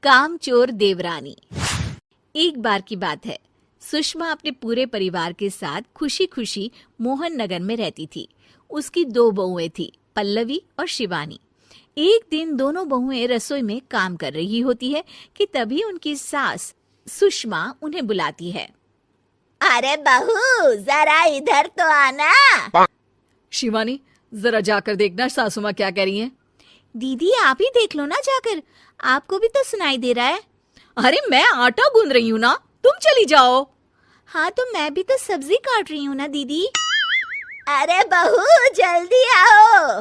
कामचोर देवरानी। एक बार की बात है, सुषमा अपने पूरे परिवार के साथ खुशी खुशी मोहन नगर में रहती थी। उसकी 2 बहुएं थी, पल्लवी और शिवानी। एक दिन दोनों बहुएं रसोई में काम कर रही होती है कि तभी उनकी सास सुषमा उन्हें बुलाती है। अरे बहू, जरा इधर तो आना। शिवानी, जरा जाकर देखना सासू माँ क्या कह रही हैं। दीदी आप ही देख लो ना जाकर, आपको भी तो सुनाई दे रहा है। अरे मैं आटा गूंद रही हूँ ना, तुम चली जाओ। हाँ तो मैं भी तो सब्जी काट रही हूँ ना दीदी। अरे बहू जल्दी आओ।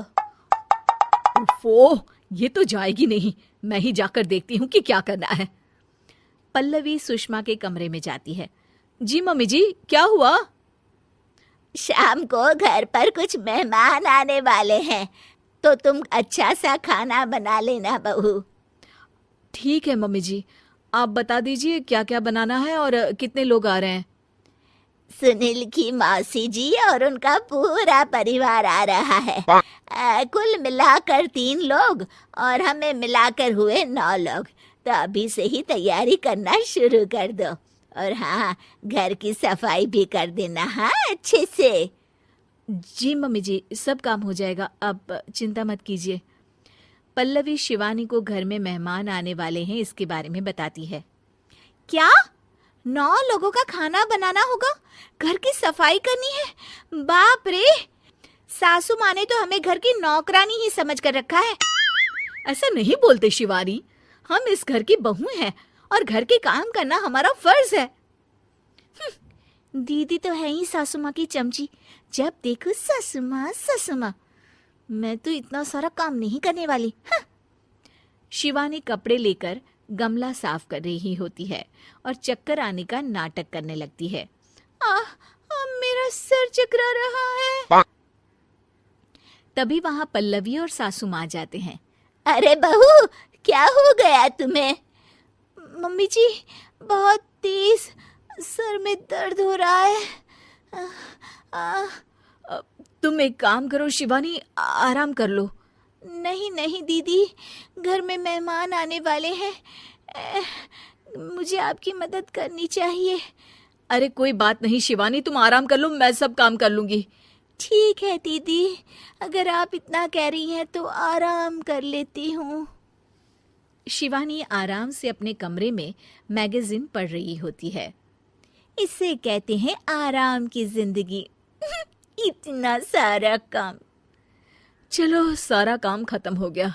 ओफो, ये तो जाएगी नहीं। मैं ही जाकर देखती हूँ कि क्या करना है। पल्लवी सुषमा के कमरे में जाती है। जी मम्मी जी, क्या हुआ? शाम को घर पर कुछ मेहमान आने वाले हैं, तो तुम अच्छा सा खाना बना लेना बहू। ठीक है मम्मी जी, आप बता दीजिए क्या क्या बनाना है और कितने लोग आ रहे हैं। सुनील की मौसी जी और उनका पूरा परिवार आ रहा है। कुल मिलाकर 3 लोग और हमें मिलाकर हुए 9 लोग। तो अभी से ही तैयारी करना शुरू कर दो। और हाँ, घर की सफाई भी कर देना, हाँ अच्छे से। जी मम्मी जी, सब काम हो जाएगा, आप चिंता मत कीजिए। पल्लवी शिवानी को घर में मेहमान आने वाले हैं इसके बारे में बताती है। क्या 9 लोगों का खाना बनाना होगा, घर की सफाई करनी है? बाप रे, सासू माँ ने तो हमें घर की नौकरानी ही समझ कर रखा है। ऐसा नहीं बोलते शिवानी, हम इस घर की बहू हैं और घर के काम करना हमारा फर्ज है। दीदी तो है ही सासू माँ की चमची, जब देखो सासू माँ सासू माँ। मैं तो इतना सारा काम नहीं करने वाली। शिवानी कपड़े लेकर गमला साफ कर रही होती है और चक्कर आने का नाटक करने लगती है। मेरा सर चकरा रहा है। तभी वहां पल्लवी और सासू माँ जाते हैं। अरे बहू, क्या हो गया तुम्हें? मम्मी जी, बहुत तेज सर में दर्द हो रहा है। तुम एक काम करो शिवानी, आराम कर लो। नहीं नहीं दीदी, घर में मेहमान आने वाले हैं, मुझे आपकी मदद करनी चाहिए। अरे कोई बात नहीं शिवानी, तुम आराम कर लो, मैं सब काम कर लूंगी। ठीक है दीदी, अगर आप इतना कह रही हैं तो आराम कर लेती हूँ। शिवानी आराम से अपने कमरे में मैगजीन पढ़ रही होती है। इसे कहते हैं आराम की जिंदगी। इतना सारा काम। चलो सारा काम खत्म हो गया,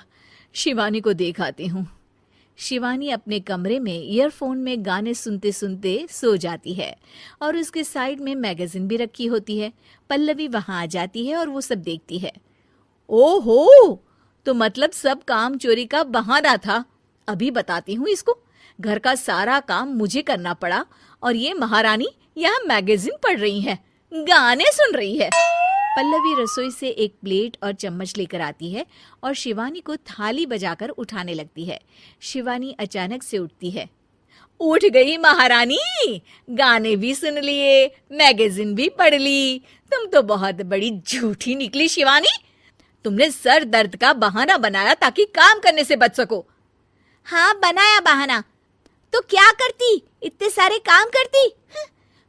शिवानी को देख आती हूँ। शिवानी अपने कमरे में ईयरफोन में गाने सुनते सुनते सो जाती है और उसके साइड में मैगजीन भी रखी होती है। पल्लवी वहां आ जाती है और वो सब देखती है। ओहो, तो मतलब सब काम चोरी का बहाना था। अभी बताती हूँ इसको। घर का सारा काम मुझे करना पड़ा और ये महारानी यहाँ मैगजीन पढ़ रही है, गाने सुन रही है। पल्लवी रसोई से एक प्लेट और चम्मच लेकर आती है और शिवानी को थाली बजाकर उठाने लगती है। शिवानी अचानक से उठती है। उठ गई महारानी, गाने भी सुन लिए, मैगजीन भी पढ़ ली। तुम तो बहुत बड़ी झूठी निकली शिवानी। तुमने सर दर्द का बहाना बनाया ताकि काम करने से बच सको। हाँ बनाया बहाना, तो क्या करती, इतने सारे काम करती।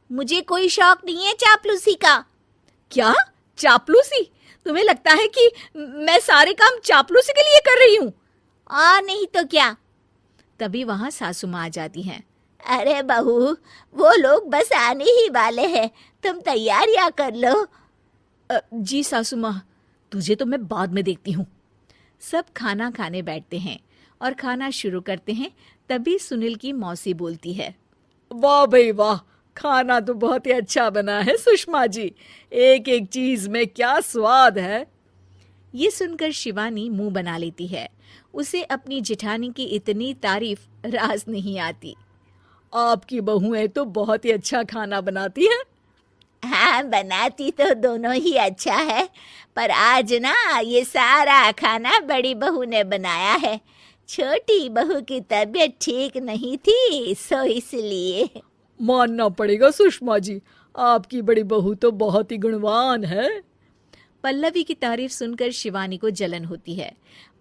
मुझे कोई शौक नहीं है चापलूसी का। क्या चापलूसी? तुम्हें लगता है कि मैं सारे काम चापलूसी के लिए कर रही हूँ? और नहीं तो क्या। तभी वहां सासू माँ आ जाती हैं। अरे बहू, वो लोग बस आने ही वाले हैं, तुम तैयारियां कर लो। जी सासू माँ, तुझे तो मैं बाद में देखती हूँ। सब खाना खाने बैठते हैं और खाना शुरू करते हैं। तभी सुनील की मौसी बोलती है। वाह भाई वाह, खाना तो बहुत ही अच्छा बना है सुषमा जी, एक एक चीज में क्या स्वाद है। ये सुनकर शिवानी मुंह बना लेती है। उसे अपनी जेठानी की इतनी तारीफ रास नहीं आती। आपकी बहुएं तो बहुत ही अच्छा खाना बनाती हैं। हाँ, बनाती तो दोनों ही अच्छा है, पर आज ना ये सारा खाना बड़ी बहू ने बनाया है। छोटी बहू की तबीयत ठीक नहीं थी, सो इसलिए। मानना पड़ेगा सुषमा जी, आपकी बड़ी बहू तो बहुत ही गुणवान है। पल्लवी की तारीफ सुनकर शिवानी को जलन होती है।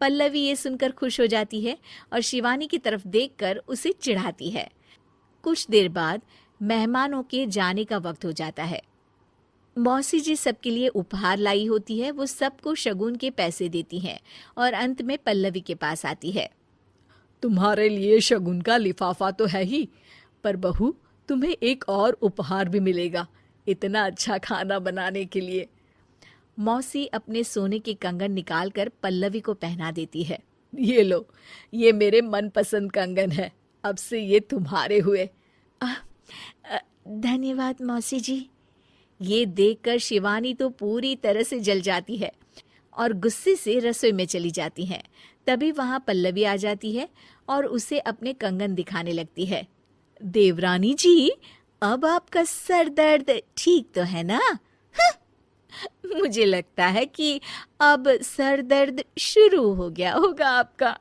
पल्लवी ये सुनकर खुश हो जाती है और शिवानी की तरफ देखकर उसे चिढ़ाती है। कुछ देर बाद मेहमानों के जाने का वक्त हो जाता है। मौसी जी सबके लिए उपहार लाई होती है। वो सबको शगुन के पैसे देती हैं और अंत में पल्लवी के पास आती है। तुम्हारे लिए शगुन का लिफाफा तो है ही, पर बहू तुम्हें एक और उपहार भी मिलेगा इतना अच्छा खाना बनाने के लिए। मौसी अपने सोने के कंगन निकालकर पल्लवी को पहना देती है। ये लो, ये मेरे मनपसंद कंगन है, अब से ये तुम्हारे हुए। धन्यवाद मौसी जी। ये देखकर शिवानी तो पूरी तरह से जल जाती है और गुस्से से रसोई में चली जाती है। तभी वहां पल्लवी आ जाती है और उसे अपने कंगन दिखाने लगती है। देवरानी जी, अब आपका सर दर्द ठीक तो है ना? मुझे लगता है कि अब सर दर्द शुरू हो गया होगा आपका।